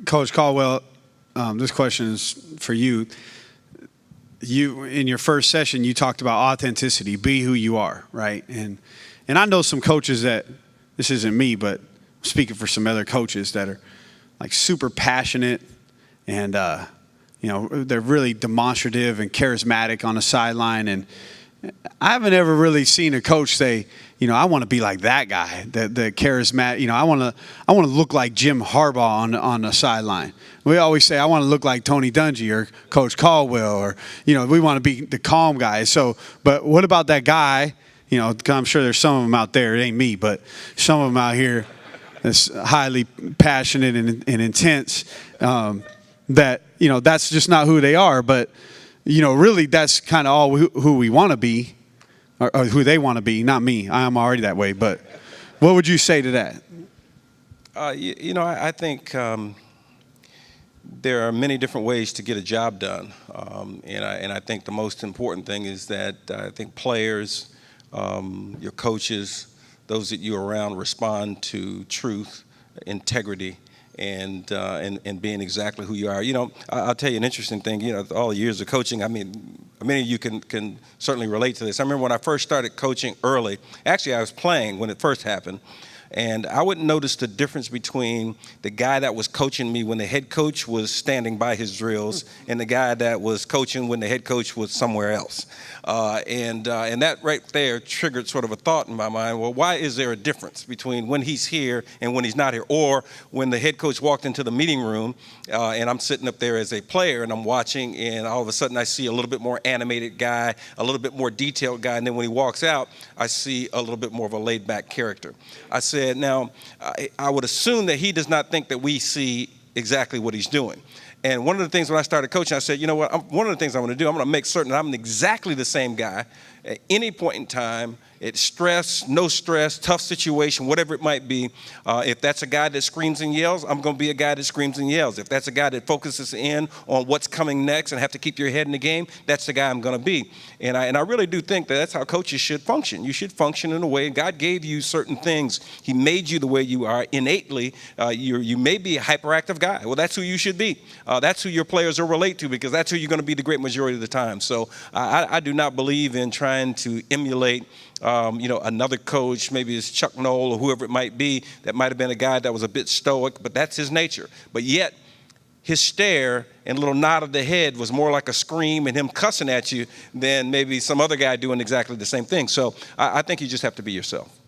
Coach Caldwell, this question is for you. You, in your first session, you talked about authenticity, be who you are, right? And I know some coaches that, this isn't me, but speaking for some other coaches that are like super passionate and, they're really demonstrative and charismatic on the sideline. And I haven't ever really seen a coach say, I want to be like that guy, the charismatic. I want to look like Jim Harbaugh on the sideline. We always say I want to look like Tony Dungy or Coach Caldwell, or we want to be the calm guy. So, but what about that guy? 'Cause I'm sure there's some of them out there. It ain't me, but some of them out here that's highly passionate and intense. That's just not who they are. But really, that's kind of all who we want to be. Or who they want to be, not me. I am already that way. But what would you say to that? I think there are many different ways to get a job done. And I think the most important thing is that I think players, your coaches, those that you're around respond to truth, integrity, and being exactly who you are. I'll tell you an interesting thing. All the years of coaching, many of you can certainly relate to this. I remember when I first started coaching early. Actually, I was playing when it first happened. And I wouldn't notice the difference between the guy that was coaching me when the head coach was standing by his drills and the guy that was coaching when the head coach was somewhere else. And that right there triggered sort of a thought in my mind. Well, why is there a difference between when he's here and when he's not here? Or when the head coach walked into the meeting room and I'm sitting up there as a player and I'm watching, and all of a sudden I see a little bit more animated guy, a little bit more detailed guy. And then when he walks out, I see a little bit more of a laid back character. I said, now, I would assume that he does not think that we see exactly what he's doing. And one of the things when I started coaching, I said, one of the things I'm going to do, I'm going to make certain that I'm exactly the same guy at any point in time. It's stress, no stress, tough situation, whatever it might be. If that's a guy that screams and yells, I'm going to be a guy that screams and yells. If that's a guy that focuses in on what's coming next and have to keep your head in the game, that's the guy I'm going to be. And I really do think that that's how coaches should function. You should function in a way. God gave you certain things. He made you the way you are innately. You may be a hyperactive guy. Well, that's who you should be. That's who your players will relate to, because that's who you're going to be the great majority of the time. So I do not believe in trying to emulate another coach, maybe it's Chuck Noll or whoever it might be, that might have been a guy that was a bit stoic, but that's his nature. But yet, his stare and little nod of the head was more like a scream and him cussing at you than maybe some other guy doing exactly the same thing. So I think you just have to be yourself.